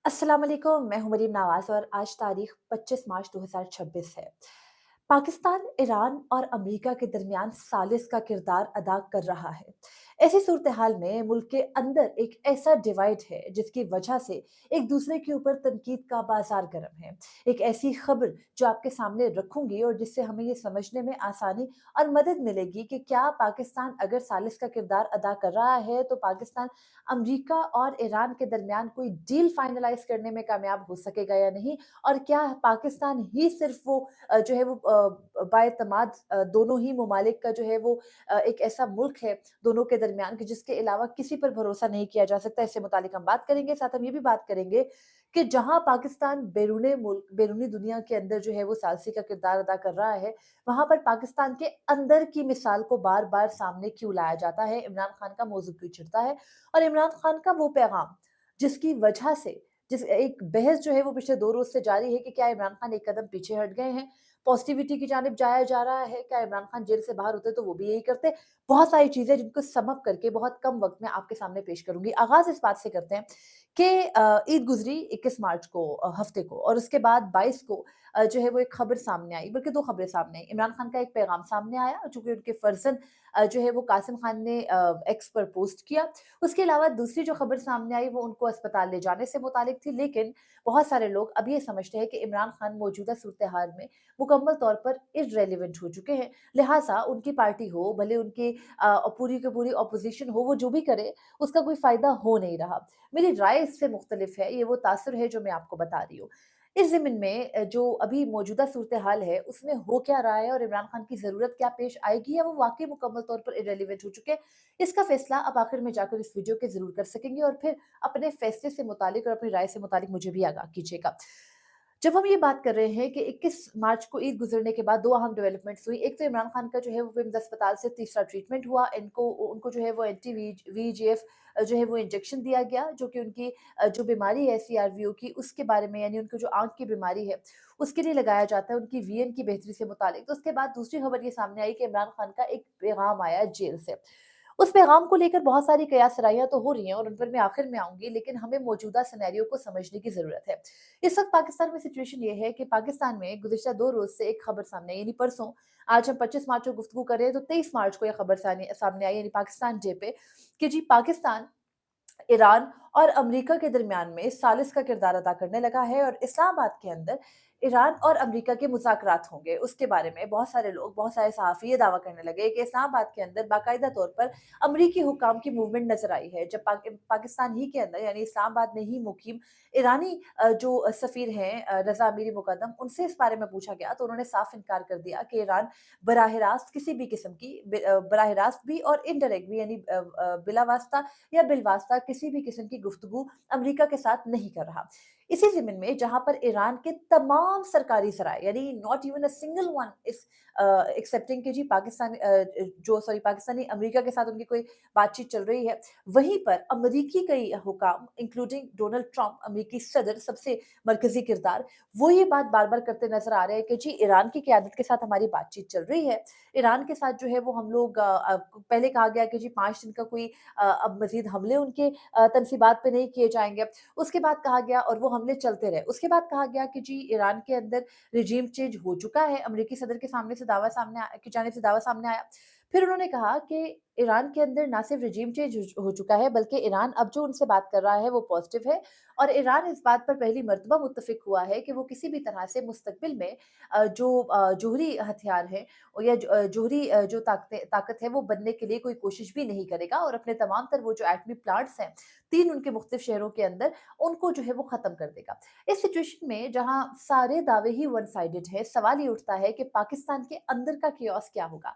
अस्सलाम वालेकुम, मैं हूँ मरीम नवाज़ और आज तारीख 25 मार्च 2026 है। पाकिस्तान, ईरान और अमेरिका के दरमियान सालिस का किरदार अदा कर रहा है। ऐसी सूरत-ए-हाल में मुल्क के अंदर एक ऐसा डिवाइड है जिसकी वजह से एक दूसरे के ऊपर तनकीद का बाज़ार गर्म है। एक ऐसी खबर जो आपके सामने रखूँगी और जिससे हमें ये समझने में आसानी और मदद मिलेगी कि क्या पाकिस्तान अगर सालिस का किरदार अदा कर रहा है तो पाकिस्तान अमेरिका और ईरान के दरमियान कोई डील फाइनलाइज़ करने में कामयाब हो सकेगा या नहीं? और क्या पाकिस्तान ही सिर्फ़ वो जो है वो बाएतमाद दोनों ही ममालिक का जो है वो एक ऐसा मुल्क है दोनों के दरमियान कि जिसके अलावा किसी पर भरोसा नहीं किया जा सकता। इससे मुतालिक हम बात करेंगे, साथ हम ये भी बात करेंगे कि जहाँ पाकिस्तान बैरूने मुल्क बैरूनी दुनिया के अंदर जो है वो सालसी का किरदार अदा कर रहा है, वहाँ पर पाकिस्तान के अंदर की मिसाल को बार-बार सामने क्यों लाया जाता है, इमरान खान का मौज़ू क्यों छिड़ता है और इमरान खान का वो पैगाम जिसकी वजह से जिस एक बहस जो है वो पिछले 2 रोज़ से जारी है कि क्या इमरान खान एक कदम पीछे हट गए हैं? पॉज़िटिविटी की जानिब जाया जा रहा है, क्या इमरान खान जेल से बाहर होते तो वो भी यही करते? बहुत सारी चीज़ें जिनको सम अप करके बहुत कम वक़्त में आपके सामने पेश करूँगी। आगाज़ इस बात से करते हैं कि ईद गुज़री 21 मार्च को हफ़्ते को और उसके बाद 22 को जो है वो एक खबर सामने आई, बल्कि 2 खबरें सामने आई। इमरान खान का एक पैगाम सामने आया जो कि उनके फ़र्ज़ंद जो है वो कासिम खान ने एक्स पर पोस्ट किया। उसके अलावा दूसरी जो खबर सामने आई वो उनको अस्पताल ले जाने से मुतालिक थी, लेकिन बहुत सारे लोग अब ये समझते हैं कि इमरान खान मौजूदा सूरत-ए-हाल में मुकम्मल तौर पर इर्रेलेवेंट हो चुके हैं। लिहाज़ा उनकी पार्टी हो, भले उनकी पूरी की पूरी ऑपोज़िशन हो, वो जो भी करे, उसका कोई फ़ायदा हो नहीं रहा। मेरी राय इससे मुख्तलिफ है, ये वो तासुर है जो मैं आपको बता रही हूँ। इस ज़िम्न में जो अभी मौजूदा सूरत-ए-हाल है, उसमें हो क्या रहा है और इमरान खान की ज़रूरत क्या पेश आएगी या वो वाक़ई मुकम्मल तौर पर इर्रेलेवेंट हो चुके हैं, इसका फ़ैसला आप आखिर में जाकर इस वीडियो के ज़रूर कर सकेंगे और फिर अपने फ़ैसले से मुतालिक और अपनी राय से मुतालिक मुझे भी आगाह कीजिएगा। जब हम ये बात कर रहे हैं कि 21 मार्च को ईद गुज़रने के बाद 2 अहम डेवलपमेंट्स हुई। एक तो इमरान खान का जो है वो विम्स अस्पताल से तीसरा ट्रीटमेंट हुआ। इनको उनको जो है वो एंटी वीजीएफ जो है वो इंजेक्शन दिया गया, जो कि उनकी जो बीमारी है सीआरवीओ की उसके बारे में, यानी उनको जो आँख की बीमारी है, उसके लिए लगाया जाता है, उनकी वीएन की बेहतरी से मुतालिक। तो उसके बाद दूसरी खबर ये सामने आई कि इमरान खान का एक पैगाम आया जेल से। उस पैगाम को लेकर बहुत सारी कयास-राइयाँ तो हो रही हैं और उन पर मैं आखिर में आऊँगी, लेकिन हमें मौजूदा सिनेरियो को समझने की ज़रूरत है। इस वक़्त पाकिस्तान में सिचुएशन ये है कि पाकिस्तान में गुज़िश्ता 2 रोज़ से एक खबर सामने आई, यानी परसों, आज हम 25 मार्च को गुफ्तगू कर रहे हैं, तो 23 मार्च को ये खबर सामने आई, यानी पाकिस्तान डे पे, कि जी पाकिस्तान ईरान और अमेरिका के दरमियान में सालिस का किरदार अदा करने लगा है और इस्लामाबाद के अंदर ईरान और अमेरिका के मुज़ाकरात होंगे। उसके बारे में बहुत सारे लोग, बहुत सारे सहाफ़ी ये दावा करने लगे कि इस्लामाबाद के अंदर बाकायदा तौर पर अमरीकी हुकाम की मूवमेंट नज़र आई है। जब पाकिस्तान ही के अंदर, यानी इस्लामाबाद में ही मुक़ीम ईरानी जो सफ़ीर हैं रज़ा अमीरी मुक़द्दम, उनसे इस बारे में पूछा गया तो उन्होंने साफ़ इनकार कर दिया कि ईरान बराह रास्त किसी भी किस्म की बराह रास्त भी और इनडायरेक्ट भी, यानी बिला वास्ता या बिलवास्ता किसी भी किस्म की गुफ्तगू अमेरिका के साथ नहीं कर रहा। इसी ज़िम्न में जहाँ पर ईरान के तमाम सरकारी ज़राए, यानी not even a single one is accepting कि जी पाकिस्तानी अमेरिका के साथ उनकी कोई बातचीत चल रही है। वहीं पर अमेरिकी कई हुकाम इंक्लूडिंग डोनाल्ड ट्रम्प, अमेरिकी सदर, सबसे मरकज़ी किरदार, वो ये बात बार-बार करते नज़र आ रहे हैं कि जी ईरान की क़यादत के साथ हमारी बातचीत चल रही है। ईरान के साथ जो है वो हम लोग पहले कहा गया कि जी 5 दिन का कोई अब मज़ीद हमले उनके तनसीबात पे नहीं किए जाएँगे। उसके बाद कहा गया और वो हमले चलते रहे। उसके बाद कहा गया कि जी ईरान के अंदर रिजीम चेंज हो चुका है, अमेरिकी सदर के सामने से दावा सामने आ की जानिब से दावा सामने आया। फिर उन्होंने कहा कि ईरान के अंदर ना सिर्फ रिजीम चेंज हो चुका है, बल्कि ईरान अब जो उनसे बात कर रहा है वो पॉज़िटिव है और ईरान इस बात पर पहली मर्तबा मुत्तफ़िक हुआ है कि वो किसी भी तरह से मुस्तक़बिल में जो जोहरी हथियार हैं या जोहरी जो ताकत है वो बनने के लिए कोई कोशिश भी नहीं करेगा और अपने तमाम तर वो जो एटमी प्लांट्स हैं, 3 उनके मुख्तलिफ शहरों के अंदर, उनको जो है वो ख़त्म कर देगा। इस सिचुएशन में जहाँ सारे दावे ही वन साइडेड हैं, सवाल ये उठता है कि पाकिस्तान के अंदर का chaos क्या होगा?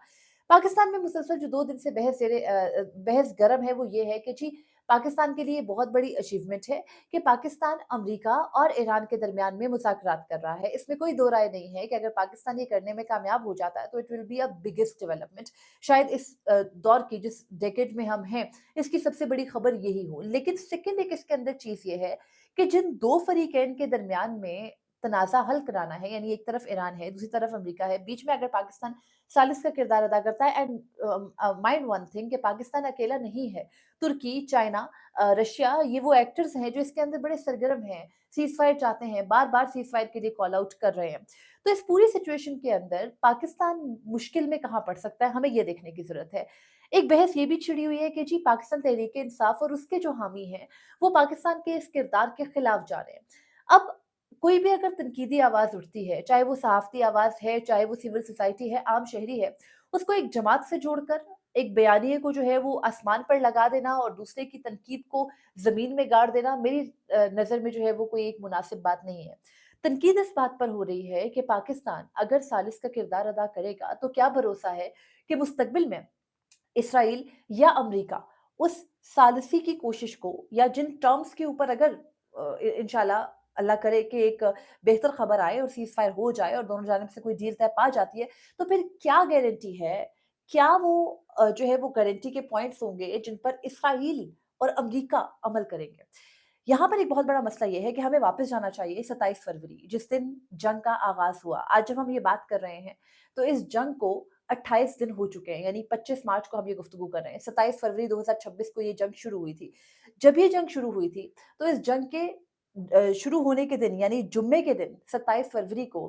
पाकिस्तान में मुसलसल जो 2 दिन से बहस गरम है वो ये है कि जी पाकिस्तान के लिए बहुत बड़ी अचीवमेंट है कि पाकिस्तान अमेरिका और ईरान के दरमियान में मुज़ाकरात कर रहा है। इसमें कोई दो राय नहीं है कि अगर पाकिस्तान ये करने में कामयाब हो जाता है तो it will be a biggest development. शायद इस दौर की, जिस डेकेड में हम हैं, इसकी सबसे बड़ी खबर यही हो। लेकिन सेकंड एक इसके अंदर चीज़ ये है कि जिन 2 फ़रीक़ैन के दरमियान में तनाज़ा हल कराना है, यानी एक तरफ ईरान है, दूसरी तरफ अमेरिका है, बीच में अगर पाकिस्तान सालिस का किरदार अदा करता है एंड माइंड वन थिंग कि पाकिस्तान अकेला नहीं है। तुर्की, चाइना, रशिया ये वो एक्टर्स हैं जो इसके अंदर बड़े सरगर्म हैं, सीज़फायर चाहते हैं, बार-बार सीज़फायर के लिए कॉल आउट कर रहे हैं। तो इस पूरी सिचुएशन के अंदर पाकिस्तान मुश्किल में कहाँ पड़ सकता है, हमें ये देखने की ज़रूरत है। एक बहस ये भी छिड़ी हुई है कि जी पाकिस्तान तहरीक-ए-इंसाफ और उसके जो हामी हैं, वो पाकिस्तान के इस किरदार के खिलाफ जा रहे हैं। अब कोई भी अगर तनकीदी आवाज़ उठती है, चाहे वो सहाफ़ती आवाज़ है, चाहे वो सिविल सोसाइटी है, आम शहरी है, उसको एक जमात से जोड़कर एक बयानिए को जो है वो आसमान पर लगा देना और दूसरे की तनकीद को ज़मीन में गाड़ देना मेरी नज़र में जो है वो कोई एक मुनासिब बात नहीं है। तनकीद इस बात पर हो रही है कि पाकिस्तान अगर सालिस का किरदार अदा करेगा, तो क्या भरोसा है कि मुस्तक़बिल में इसराइल या अमेरिका उस सालिसी की कोशिश को या जिन टर्म्स के ऊपर अगर इंशाल्लाह अल्लाह करे कि एक बेहतर खबर आए और सीज़ फायर हो जाए और दोनों जानिब से कोई डील तय पा जाती है, तो फिर क्या गारंटी है, क्या वो जो है वो गारंटी के पॉइंट्स होंगे जिन पर इसराइल और अमेरिका अमल करेंगे। यहाँ पर एक बहुत बड़ा मसला ये है कि हमें वापस जाना चाहिए 27 फरवरी जिस दिन जंग का आगाज़ हुआ। आज जब हम ये बात कर रहे हैं, तो इस जंग को 28 दिन हो चुके हैं, यानी 25 मार्च को हम ये गुफ्तगू कर रहे हैं। 27 फरवरी 2026 को ये जंग शुरू हुई थी। जब ये जंग शुरू हुई थी, तो इस जंग के शुरू होने के दिन यानी जुम्मे के दिन 27 फरवरी को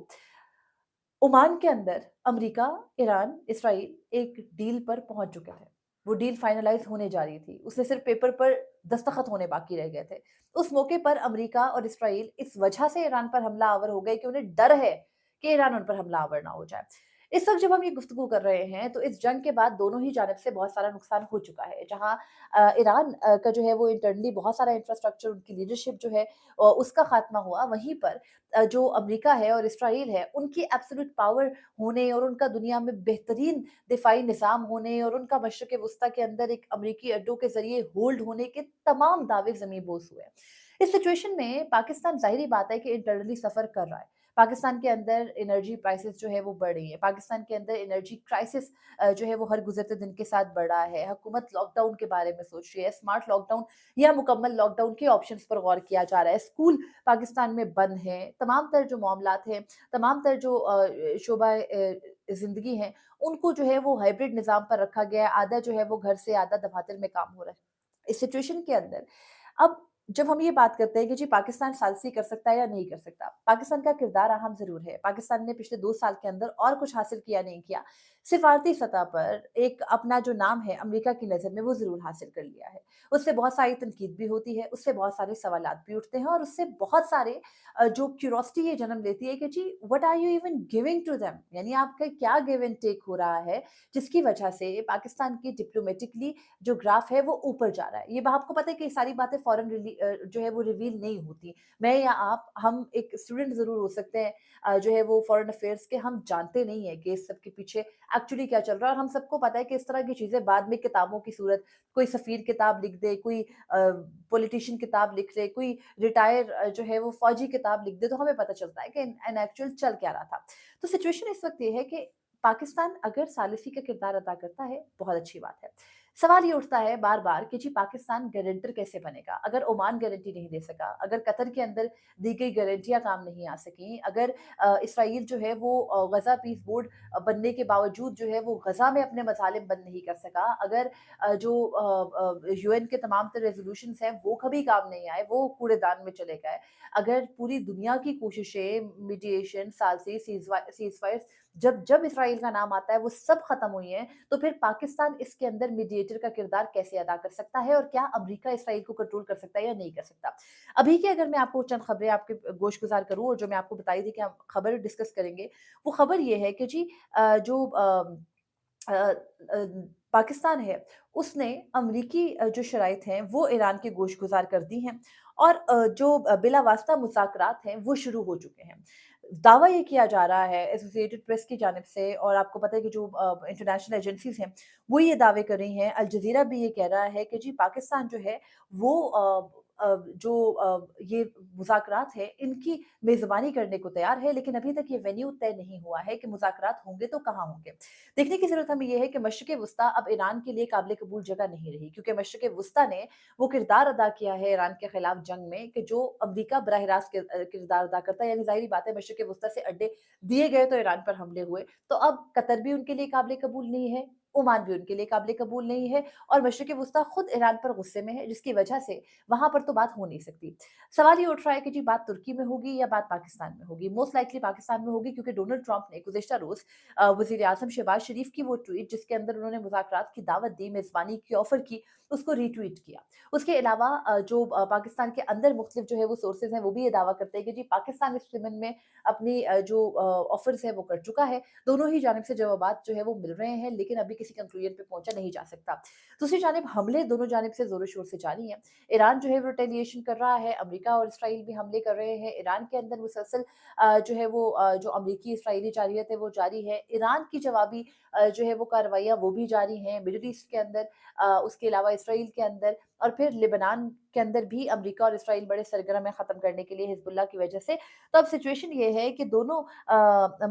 ओमान के अंदर अमेरिका, ईरान, इसराइल एक डील पर पहुँच चुके थे। वो डील फाइनलाइज़ होने जा रही थी। उसमें सिर्फ़ पेपर पर दस्तखत होने बाकी रह गए थे। उस मौके पर अमेरिका और इसराइल इस वजह से ईरान पर हमला-आवर हो गए कि उन्हें डर है कि ईरान उन पर हमला-आवर ना हो जाए। इस वक़्त जब हम ये गुफ्तगू कर रहे हैं, तो इस जंग के बाद दोनों ही जानिब से बहुत सारा नुकसान हो चुका है। जहाँ ईरान का जो है वो इंटरनली बहुत सारा इंफ्रास्ट्रक्चर, उनकी लीडरशिप जो है उसका ख़ात्मा हुआ। वहीं पर जो अमेरिका है और इसराइल है, उनकी एब्सोल्यूट पावर होने और उनका दुनिया में बेहतरीन दिफ़ाई निज़ाम होने और उनका मशरिक़-ए-वुस्ता के अंदर एक अमरीकी अड्डों के ज़रिए होल्ड होने के तमाम दावे ज़मीं-बोज़ हुए। इस सिचुएशन में पाकिस्तान ज़ाहिर-सी बात है कि इंटरनली सफ़र कर रहा है। पाकिस्तान के अंदर एनर्जी प्राइसेज़ जो है वो बढ़ रही है। पाकिस्तान के अंदर एनर्जी क्राइसिस जो है वो हर गुज़रते दिन के साथ बढ़ रहा है। हुकूमत लॉकडाउन के बारे में सोच रही है, स्मार्ट लॉकडाउन या मुकम्मल लॉकडाउन के ऑप्शंस पर गौर किया जा रहा है। स्कूल पाकिस्तान में बंद हैं, तमाम तर जो मामलात हैं, तमाम तर जो शोबा ज़िंदगी हैं, उनको जो है वो हाइब्रिड निज़ाम पर रखा गया है, आधा जो है वो घर से, आधा दफ़ातर में काम हो रहा है। इस सिचुएशन के अंदर अब जब हम ये बात करते हैं कि जी पाकिस्तान सालसी कर सकता है या नहीं कर सकता, पाकिस्तान का किरदार अहम ज़रूर है। पाकिस्तान ने पिछले 2 साल के अंदर और कुछ हासिल किया नहीं किया। सिफ़ारती सतह पर एक अपना जो नाम है अमेरिका की नज़र में वो ज़रूर हासिल कर लिया है। उससे बहुत सारी तनकीद भी होती है, उससे बहुत सारे सवालात भी उठते हैं और उससे बहुत सारे जो क्यूरोसिटी ये जन्म लेती है कि जी what are you even giving to them? यानी आपका क्या गिव एंड टेक हो रहा है, जिसकी वजह से पाकिस्तान की डिप्लोमैटिकली जो ग्राफ है वो ऊपर जा रहा है। ये आपको पता है कि ये सारी बातें जो है वो रिवील नहीं होती। मैं या आप, हम एक स्टूडेंट ज़रूर हो सकते हैं जो है वो फॉरेन अफेयर्स के, हम जानते नहीं हैं कि इस सब के पीछे एक्चुअली क्या चल रहा है और हम सबको पता है कि इस तरह की चीज़ें बाद में किताबों की सूरत, कोई सफ़ीर किताब लिख दे, कोई पॉलिटिशियन किताब लिख दे, कोई रिटायर जो है वो फ़ौजी किताब लिख दे, तो हमें पता चलता है कि इन एक्चुअल चल क्या रहा था। तो सिचुएशन इस वक़्त ये है कि पाकिस्तान अगर सालिसी का किरदार अदा करता है, बहुत अच्छी बात है। सवाल ये उठता है बार-बार कि जी पाकिस्तान गारंटर कैसे बनेगा? अगर ओमान गारंटी नहीं दे सका, अगर कतर के अंदर दी गई गारंटियाँ काम नहीं आ सकीं, अगर इसराइल जो है वो गज़ा पीस बोर्ड बनने के बावजूद जो है वो गज़ा में अपने मसालिब बंद नहीं कर सका, अगर जो यूएन के तमाम तर रेज़ोल्यूशंस हैं वो कभी काम नहीं आए, वो कूड़ेदान में चले गए। अगर पूरी दुनिया की कोशिशें मीडिएशन, सालसी, सीज़फायर जब जब इसराइल का नाम आता है वो सब खत्म हुई हैं, तो फिर पाकिस्तान इसके अंदर मीडिएटर का किरदार कैसे अदा कर सकता है और क्या अमेरिका इसराइल को कंट्रोल कर सकता है या नहीं कर सकता? अभी की अगर मैं आपको चंद खबरें आपके गोशगुज़ार करूँ और जो मैं आपको बताई थी कि हम खबर डिस्कस करेंगे, वो खबर ये है कि जी जो अ अ, पाकिस्तान है, उसने अमरीकी जो शराइत हैं, वो ईरान के गोशगुज़ार कर दी हैं और जो बिलावास्ता मुज़ाकरात हैं, वो शुरू हो चुके हैं। दावा ये किया जा रहा है एसोसिएटेड प्रेस की जानिब से और आपको पता है कि जो इंटरनेशनल एजेंसीज़ हैं, वो ये दावे कर रही हैं। अल जज़ीरा भी ये कह रहा है कि जी पाकिस्तान जो है वो ये मुज़ाकरात हैं, इनकी मेज़बानी करने को तैयार है, लेकिन अभी तक ये वेन्यू तय नहीं हुआ है कि मुज़ाकरात होंगे तो कहाँ होंगे। देखने की ज़रूरत हमें ये है कि मशरिक़ वुस्ता अब ईरान के लिए काबिल कबूल जगह नहीं रही, क्योंकि मशरिक़ वुस्ता ने वो किरदार अदा किया है ईरान के खिलाफ जंग में कि जो अमरीका बराह रास्त किरदार अदा करता है, यानी ज़ाहिर-सी बात है मशरिक़ वुस्ता से अड्डे दिए गए तो ईरान पर हमले हुए। तो अब कतर भी उनके लिए काबिल कबूल नहीं है, ओमान भी उनके लिए काबिल कबूल नहीं है और मशरिक़ वुस्ता खुद ईरान पर गुस्से में है, जिसकी वजह से वहाँ पर तो बात हो नहीं सकती। सवाल ये उठ रहा है कि जी बात तुर्की में होगी या बात पाकिस्तान में होगी? मोस्ट लाइकली पाकिस्तान में होगी, क्योंकि डोनाल्ड ट्रंप ने गुज़िश्ता रोज़ वज़ीर-ए-आज़म शहबाज शरीफ की वो ट्वीट जिसके अंदर उन्होंने मुज़ाकरात की दावत दी, मेज़बानी की ऑफ़र की, उसको रीट्वीट किया। उसके अलावा पाकिस्तान के अंदर मुख्तलिफ जो है वो सोर्सेज़ हैं, वो भी ये दावा करते हैं कि जी पाकिस्तान इस ज़मन में अपनी ऑफ़र्स है वो कर चुका है। दोनों ही जानिब से जवाबात जो है वो मिल रहे हैं, लेकिन अभी किसी कंक्लूजन पे पहुँचा नहीं जा सकता। दूसरी जानिब हमले दोनों जानिब से ज़ोर-शोर से जारी हैं। ईरान जो है वो रिटेलिएशन कर रहा है, अमेरिका और इसराइल भी हमले कर रहे हैं। ईरान के अंदर मुसलसल जो अमरीकी-इसराइली जारियत है वो जारी है। ईरान की जवाबी जो है वो कार्रवाइयाँ वो भी जारी हैं, मिडल ईस्ट के अंदर उसके अलावा इसराइल के अंदर और फिर लेबनान के अंदर भी अमेरिका और इसराइल बड़े सरगर्म हैं ख़त्म करने के लिए हिज़्बुल्लाह की वजह से। तो अब सिचुएशन ये है कि दोनों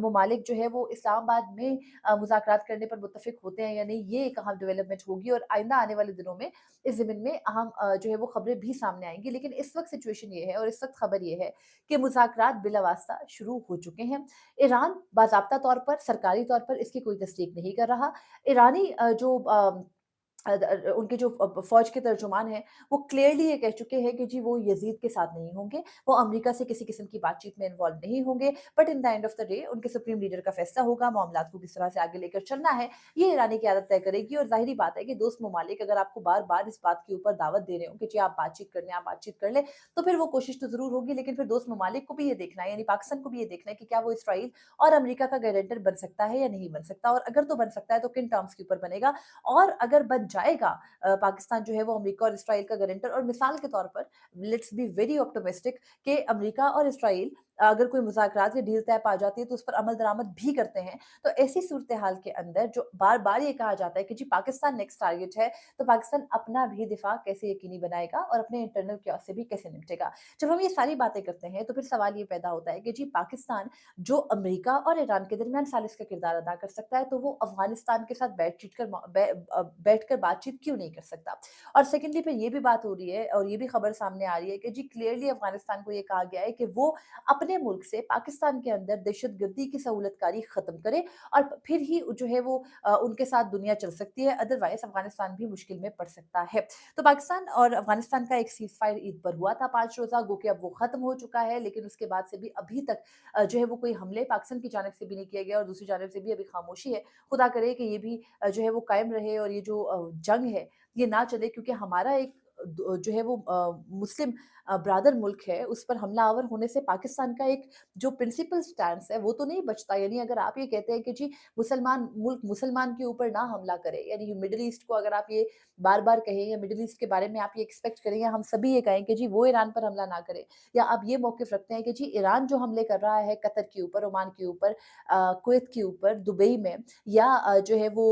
ममालिक जो है वो इस्लामाबाद में मुज़ाकरात करने पर मुत्तफ़िक होते हैं या नहीं, ये एक अहम डेवलपमेंट होगी और आइंदा आने वाले दिनों में इस ज़मीन में अहम जो है वो खबरें भी सामने आएँगी। लेकिन इस वक़्त सिचुएशन ये है और इस वक़्त खबर ये है कि मुज़ाकरात बिलावास्ता शुरू हो चुके हैं। ईरान बाज़ाब्ता तौर पर, सरकारी तौर पर इसकी कोई तस्दीक नहीं कर रहा। ईरानी उनके जो फ़ौज के तर्जुमान हैं, वो क्लियरली ये कह चुके हैं कि जी वो यज़ीद के साथ नहीं होंगे, वो अमेरिका से किसी किस्म की बातचीत में इन्वॉल्व नहीं होंगे, but in the end of the day उनके सुप्रीम लीडर का फैसला होगा, मामलात को किस तरह से आगे लेकर चलना है, ये ईरानी क़यादत तय करेगी और ज़ाहिर-सी बात है कि दोस्त ममालिक अगर आपको बार-बार इस बात के ऊपर दावत दे रहे हों कि जी आप बातचीत कर लें, आप बातचीत कर लें, तो फिर वो कोशिश तो ज़रूर होगी, लेकिन फिर दोस्त ममालिक को भी ये देखना है, यानी पाकिस्तान को भी ये देखना है कि क्या वो इसराइल और अमेरिका का गारंटर बन सकता है या नहीं बन सकता और अगर तो बन सकता है तो किन टर्म्स के ऊपर बनेगा और अगर बन जाएगा पाकिस्तान जो है वो अमेरिका और इसराइल का गारंटर और मिसाल के तौर पर लेट्स बी वेरी ऑप्टिमिस्टिक कि अमेरिका और इसराइल अगर कोई मुज़ाकरात या डील तय पा जाती है तो उस पर अमल दरामद भी करते हैं। तो ऐसी सूरत-ए-हाल के अंदर जो बार-बार ये कहा जाता है कि जी पाकिस्तान नेक्स्ट टारगेट है, तो पाकिस्तान अपना भी दिफ़ा कैसे यकीनी बनाएगा और अपने इंटरनल chaos से भी कैसे निपटेगा। जब हम ये सारी बातें करते हैं तो फिर सवाल ये पैदा होता है कि जी पाकिस्तान जो अमेरिका और ईरान के दरमियान सालिस का किरदार अदा कर सकता है, तो वो अफ़गानिस्तान के साथ बैठकर बातचीत क्यों नहीं कर सकता? और सेकेंडली फिर ये भी बात हो रही है और ये भी खबर सामने आ रही है कि जी क्लियरली अफ़गानिस्तान को ये कहा गया है कि वो अपने मुल्क से पाकिस्तान के अंदर दहशतगर्दी की सहूलतकारी ख़त्म करे और फिर ही जो है वो उनके साथ दुनिया चल सकती है, अदरवाइज़ अफ़गानिस्तान भी मुश्किल में पड़ सकता है। तो पाकिस्तान और अफ़गानिस्तान का एक सीज़ फायर ईद पर हुआ था 5 रोज़ा, गो कि अब वो ख़त्म हो चुका है, लेकिन उसके बाद से भी अभी तक जो है वो कोई हमले पाकिस्तान की जानिब से भी नहीं किए गए और दूसरी जानिब से भी अभी खामोशी है। खुदा करे कि ये भी जो है वो कायम रहे और ये जो जंग है, ये ना चले, क्योंकि हमारा एक जो है वो मुस्लिम ब्रादर मुल्क है, उस पर हमलावर होने से पाकिस्तान का एक जो प्रिंसिपल स्टैंस है, वो तो नहीं बचता। यानी अगर आप ये कहते हैं कि जी मुसलमान मुल्क मुसलमान के ऊपर ना हमला करे, यानी मिडल ईस्ट को अगर आप ये बार-बार कहें या मिडल ईस्ट के बारे में आप ये एक्सपेक्ट करें या हम सभी ये कहें कि जी वो ईरान पर हमला ना करे, या आप ये मौक़िफ़ रखते हैं कि जी ईरान जो हमले कर रहा है कतर के ऊपर, ओमान के ऊपर, कुवैत के ऊपर, दुबई में या जो है वो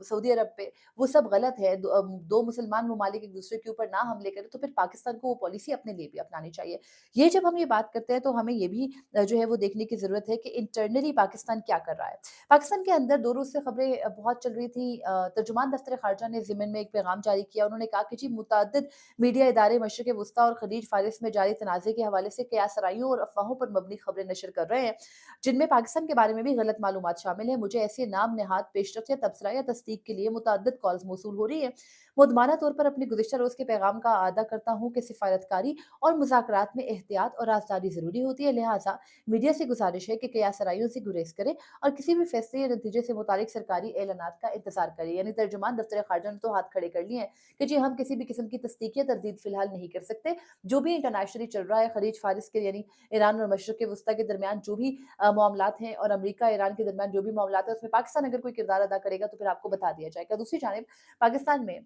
सऊदी अरब पे, वो सब गलत है। 2 मुसलमान ममालिक एक-दूसरे के ऊपर ना हमले करें, तो फिर पाकिस्तान को वो पॉलिसी अपने लिए भी अपनानी चाहिए। ये जब हम ये बात करते हैं, तो हमें ये भी जो है वो देखने की ज़रूरत है कि इंटरनली पाकिस्तान क्या कर रहा है। पाकिस्तान के अंदर 2 रोज़ से खबरें बहुत चल रही थी। तर्जुमान दफ्तर ख़ारजा ने ज़ेमन में एक पैगाम जारी किया। उन्होंने कहा कि जी मुतअद्दिद मीडिया इदारे मशरिक़ वुस्ता और ख़लीज फ़ारिस में जारी तनाज़े के हवाले से क़यासराइयों और अफ़वाहों पर मबनी खबरें नशर कर रहे हैं, जिनमें पाकिस्तान के बारे में भी गलत मालूमात शामिल हैं। मुझे ऐसे नाम नेहाद पेशरफ़ या तबसरा या तस्दीक के लिए मुतअद्दिद कॉल्स मौसूल हो रही हैं। मुदमाना तौर पर अपने गुज़िश्ता रोज़ के पैगाम का अदा करता हूँ कि सिफ़ारतकारी और मुज़ाकरात में एहतियात और राज़दारी ज़रूरी होती है, लिहाज़ा मीडिया से गुज़ारिश है कि क़यासराइयों से गुरेज़ करें और किसी भी फ़ैसले या नतीजे से मुतालिक सरकारी एलानात का इंतज़ार करें। यानी तर्जुमान दफ्तर ख़ारजा ने तो हाथ खड़े कर लिए हैं कि जी हम किसी भी किस्म की तस्दीक या तरदीद फ़िलहाल नहीं कर सकते। जो भी इंटरनेशनली चल रहा है ख़लीज फ़ारिस के, यानी ईरान और मशरिक़ वुस्ता के दरमियान जो भी मामलात हैं और अमेरिका ईरान के दरमियान जो भी मामलात हैं, उसमें पाकिस्तान अगर कोई किरदार अदा करेगा तो फिर आपको बता दिया जाएगा। दूसरी जानिब पाकिस्तान में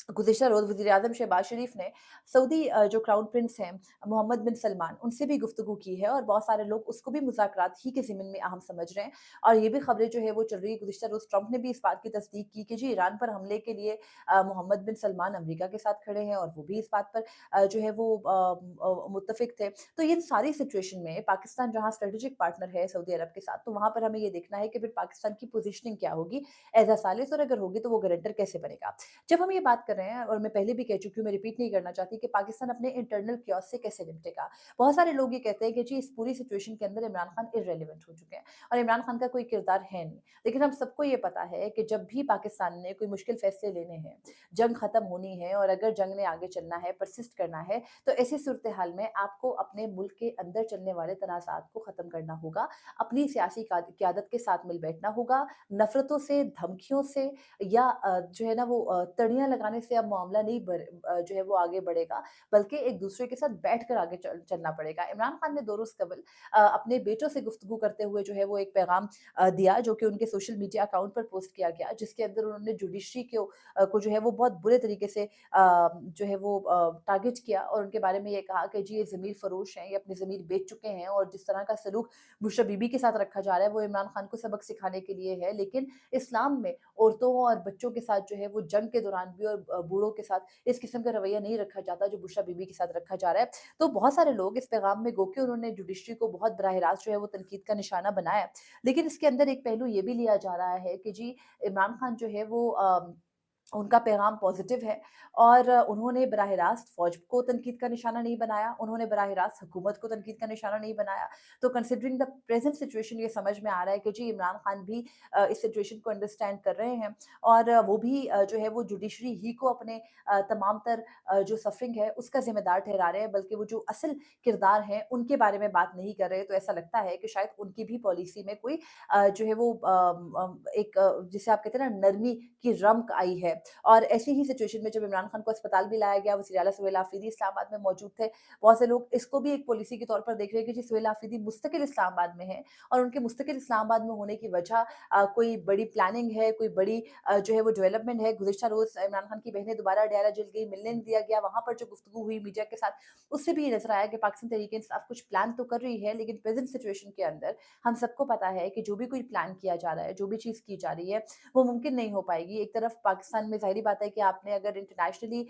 गुज़िश्ता रोज़ वज़ीर-ए-आज़म शहबाज़ शरीफ़ ने सऊदी जो क्राउन प्रिंस हैं, मोहम्मद बिन सलमान, उनसे भी गुफ्तगू की है और बहुत सारे लोग उसको भी मुज़ाकरात ही के ज़िम्न में अहम समझ रहे हैं। और ये भी खबरें जो है वो चल रही है, गुज़िश्ता रोज़ ट्रंप ने भी इस बात की तस्दीक की कि जी ईरान पर हमले के लिए मोहम्मद बिन सलमान अमेरिका के साथ खड़े हैं और वो भी इस बात पर जो है वो मुत्तफ़िक थे। तो ये सारी सिचुएशन में पाकिस्तान जहाँ स्ट्रेटेजिक पार्टनर है सऊदी अरब के साथ, तो वहाँ पर हमें ये देखना है कि फिर पाकिस्तान की पोज़ीशनिंग क्या होगी एज़ अ सालिस, और अगर होगी तो वो गारंटर कैसे बनेगा। जब हम ये बात कर रहे हैं, और मैं पहले भी कह चुकी हूँ, मैं रिपीट नहीं करना चाहती, कि पाकिस्तान अपने इंटरनल कियोस्क से कैसे निपटेगा। बहुत सारे लोग ये कहते हैं कि जी इस पूरी सिचुएशन के अंदर इमरान खान इर्रेलेवेंट हो चुके हैं और इमरान खान का कोई किरदार है नहीं। लेकिन हम सबको ये पता है कि जब भी पाकिस्तान ने कोई मुश्किल फैसले लेने हैं, जंग खत्म होनी है और अगर जंग ने आगे चलना है, परसिस्ट करना है, तो ऐसी सूरत-ए-हाल में आपको अपने मुल्क के अंदर चलने वाले तनाज़ात को खत्म करना होगा, अपनी सियासी क़यादत के साथ मिल बैठना होगा, नफ़रतों से, धमकियों से या जो है ना वो तड़ियाँ लगाने से अब मामला नहीं जो है वो आगे बढ़ेगा, बल्कि एक-दूसरे के साथ बैठकर आगे चलना पड़ेगा। इमरान खान ने 2 रोज़ कबल अपने बेटों से गुफ्तगू करते हुए जो है वो एक पैगाम दिया, जो कि उनके सोशल मीडिया अकाउंट पर पोस्ट किया गया, जिसके अंदर उन्होंने जुडिशरी को जो है वो बहुत बुरे तरीके से जो है वो टारगेट किया और उनके बारे में ये कहा कि जी ये ज़मीर फ़रोश हैं, ये अपनी ज़मीर बेच चुके हैं और जिस तरह का सलूक बुशरा बीबी के साथ रखा जा रहा है, वो इमरान खान को सबक सिखाने के लिए है। लेकिन इस्लाम में औरतों और बच्चों के साथ जो है वो जंग के दौरान भी और बूढ़ों के साथ इस किस्म का रवैया नहीं रखा जाता जो बुशरा बीबी के साथ रखा जा रहा है। तो बहुत सारे लोग इस पैगाम में, गो के उन्होंने जुडिशरी को बहुत बराह रास्त जो है वो तनकीद का निशाना बनाया है। लेकिन इसके अंदर एक पहलू ये भी लिया जा रहा है कि जी इमरान खान जो है वो उनका पैगाम पॉज़िटिव है और उन्होंने बराह रास्त फ़ौज को तनकीद का निशाना नहीं बनाया, उन्होंने बराह रास्त हुकूमत को तनकीद का निशाना नहीं बनाया। तो कंसिडरिंग द प्रेज़ेंट सिचुएशन ये समझ में आ रहा है कि जी इमरान खान भी इस सिचुएशन को अंडरस्टैंड कर रहे हैं और वो भी जो है वो जुडिशरी ही को अपने तमाम तर जो सफ़रिंग है उसका ज़िम्मेदार ठहरा रहे हैं, बल्कि वो जो असल किरदार हैं उनके बारे में बात नहीं कर रहे। तो ऐसा लगता है कि शायद उनकी भी पॉलिसी में कोई जो है वो एक जिसे आप कहते हैं ना नरमी की रमक आई है। और ऐसी ही सिचुएशन में जब इमरान खान को अस्पताल भी लाया गया, वज़ीर आला सुहेल आफ़रीदी इस्लामाबाद में मौजूद थे। बहुत से लोग इसको भी एक पॉलिसी के तौर पर देख रहे हैं कि जी सुहेल आफ़रीदी मुस्तकिल इस्लामाबाद में हैं और उनके मुस्तकिल इस्लामाबाद में होने की वजह कोई बड़ी प्लानिंग है, कोई बड़ी जो है वो डेवलपमेंट है। गुज़िश्ता रोज़ इमरान खान की बहनें दोबारा डेरा जेल गई, मिलने नहीं दिया गया। वहाँ पर जो गुफ्तगू हुई मीडिया के साथ, उससे भी ये नज़र आया कि पाकिस्तान तहरीक-ए-इंसाफ कुछ प्लान तो कर रही है, लेकिन प्रेज़ेंट सिचुएशन के अंदर हम सबको पता है कि जो भी कोई प्लान किया जा रहा है, जो भी चीज़ की जा रही है, वो मुमकिन नहीं हो पाएगी। एक तरफ पाकिस्तान में ज़ाहिर-सी बात है कि आपने अगर इंटरनेशनली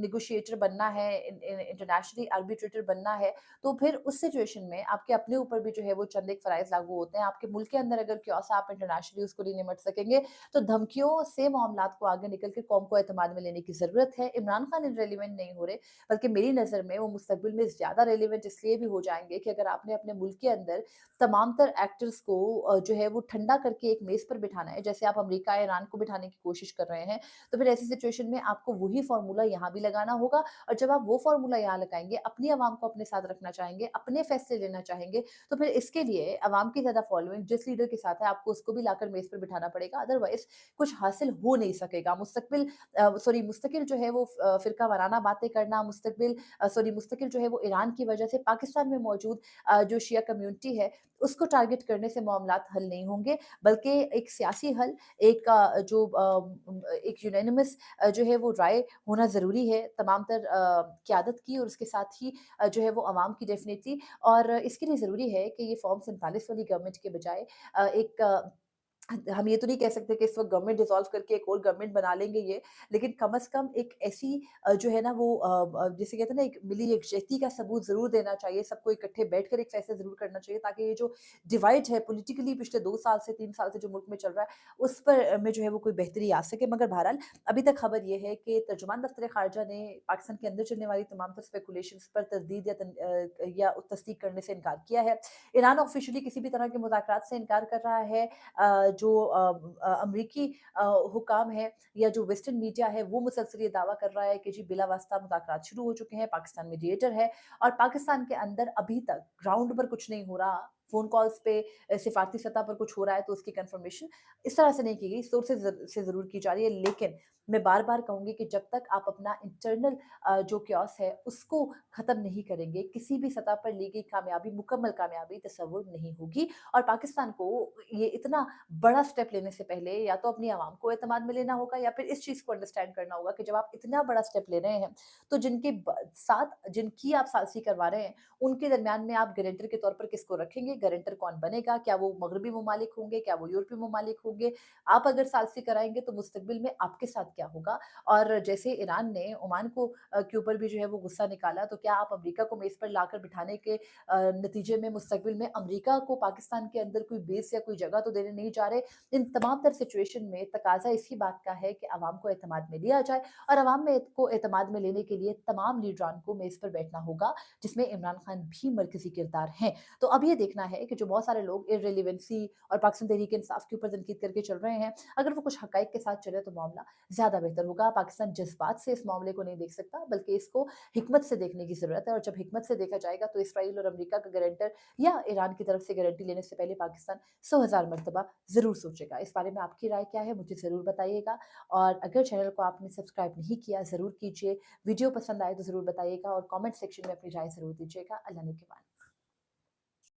नेगोशिएटर बनना है, इंटरनेशनली आर्बिट्रेटर बनना है, तो फिर उस सिचुएशन में आपके अपने ऊपर भी जो है वो चंद एक फ़राइज़ लागू होते हैं। आपके मुल्क के अंदर अगर क्योस आप इंटरनेशनली उसको नहीं निमट सकेंगे, तो धमकियों से मामलात को आगे निकल के कौम को एतमाद में लेने की ज़रूरत है। इमरान खान इर्रेलेवेंट नहीं हो रहे, बल्कि मेरी नज़र में वो मुस्तकबिल में ज़्यादा रेलेवेंट इसलिए भी हो जाएँगे कि अगर आपने अपने मुल्क के अंदर तमाम तर एक्टर्स को जो है वो ठंडा करके एक मेज़ पर बिठाना है, जैसे आप अमेरिका, ईरान को बिठाने की कोशिश कर रहे हैं, तो फिर ऐसी सिचुएशन में आपको वही फ़ॉर्मूला यहाँ भी लगाना होगा और जब आप वो फ़ॉर्मूला यहाँ लगाएँगे, अपनी आवाम को अपने साथ रखना चाहेंगे, अपने फैसले लेना चाहेंगे, तो फिर इसके लिए अवाम की ज़्यादा फ़ॉलोइंग जिस लीडर के साथ है, आपको उसको भी लाकर मेज़ पर बिठाना पड़ेगा, अदरवाइज़ कुछ हासिल हो नहीं सकेगा। मुस्तकिल जो है वो फ़िरका वाराना बातें करना, मुस्तकिल जो है वो ईरान की वजह से पाकिस्तान में मौजूद जो शिया कम्युनिटी है, उसको टारगेट करने से मामलात हल नहीं होंगे, बल्कि एक सियासी हल, एक यूनानिमस जो है वो राय होना ज़रूरी है तमाम तर क़यादत की और उसके साथ ही जो है वो अवाम की डेफ़िनिटली। और इसके लिए ज़रूरी है कि ये फ़ॉर्म 47 वाली गवर्नमेंट के बजाय हम ये तो नहीं कह सकते कि इस वक़्त गवर्नमेंट डिसॉल्व करके एक और गवर्नमेंट बना लेंगे ये, लेकिन कम से कम एक ऐसी जो है ना वो जिसे कहते हैं ना एक मिली एकजहती का सबूत ज़रूर देना चाहिए, सबको इकट्ठे बैठकर एक फ़ैसला ज़रूर करना चाहिए ताकि ये जो डिवाइड है पॉलिटिकली पिछले 2 साल से 3 साल से जो मुल्क में चल रहा है, उस पर में जो है वो कोई बेहतरी आ सके। मगर बहरहाल अभी तक खबर ये है कि तर्जुमान दफ्तर ख़ारजा ने पाकिस्तान के अंदर चलने वाली तमाम तर स्पेकुलेशंस पर तरदीद या तस्दीक करने से इनकार किया है। ईरान ऑफ़िशियली किसी भी तरह के मुज़ाकरात से इनकार कर रहा है। जो अमरीकी हुकाम हैं या जो वेस्टर्न मीडिया है वो मुसलसल ये दावा कर रहा है कि जी बिला वास्ता मुज़ाकरात शुरू हो चुके हैं, पाकिस्तान मीडिएटर है और पाकिस्तान के अंदर अभी तक ग्राउंड पर कुछ नहीं हो रहा। फ़ोन कॉल्स पे सिफ़ारती सतह पर कुछ हो रहा है तो उसकी कन्फर्मेशन इस तरह से नहीं की गई, सोर्सेज़ से ज़रूर की जा रही है। लेकिन मैं बार-बार कहूँगी कि जब तक आप अपना इंटरनल जो chaos है उसको ख़त्म नहीं करेंगे, किसी भी सतह पर ली गई कामयाबी, मुकम्मल कामयाबी तस्वुर नहीं होगी। और पाकिस्तान को ये इतना बड़ा स्टेप लेने से पहले या तो अपनी आवाम को एतमाद में लेना होगा या फिर इस चीज़ को अंडरस्टैंड करना होगा कि जब आप इतना बड़ा स्टेप ले रहे हैं, तो साथ जिनकी आप सालसी करवा रहे हैं, उनके दरमियान में आप गारंटर के तौर पर किसको रखेंगे? गारंटर कौन बनेगा? क्या वो मगरबी ममालिक होंगे? क्या वो यूरोपीय ममालिक होंगे? आप अगर सालसी कराएँगे तो मुस्तकबिल में आपके साथ क्या होगा? और जैसे ईरान ने ओमान को के ऊपर भी जो है वो गुस्सा निकाला, तो क्या आप अमेरिका को मेज़ पर लाकर बिठाने के नतीजे में मुस्तकबिल में अमेरिका को पाकिस्तान के अंदर कोई बेस या कोई जगह तो देने नहीं जा रहे। इन तमाम तर सिचुएशन में तकाज़ा इसी बात का है कि अवाम को एतमाद में लिया जाए और अवाम में को एतमाद में लेने के लिए तमाम लीडरान को मेज़ पर बैठना होगा, जिसमें इमरान खान भी मरकज़ी किरदार हैं। तो अब ये देखना है कि जो बहुत सारे लोग इर्रेलेवेंसी और पाकिस्तान तहरीक-ए-इंसाफ के ऊपर तनकीद करके चल रहे हैं, अगर वो कुछ हक़ाइक़ के साथ चले तो मामला ज़्यादा बेहतर होगा। पाकिस्तान जज़्बात से इस मामले को नहीं देख सकता, बल्कि इसको हिकमत से देखने की ज़रूरत है और जब हिकमत से देखा जाएगा तो इसराइल और अमेरिका का गारंटर या ईरान की तरफ से गारंटी लेने से पहले पाकिस्तान 100,000 मर्तबा ज़रूर सोचेगा। इस बारे में आपकी राय क्या है? मुझे ज़रूर बताइएगा और अगर चैनल को आपने सब्सक्राइब नहीं किया, ज़रूर कीजिए। वीडियो पसंद आए तो ज़रूर बताइएगा और कमेंट सेक्शन में अपनी राय ज़रूर दीजिएगा। अल्लाह ने के बाद।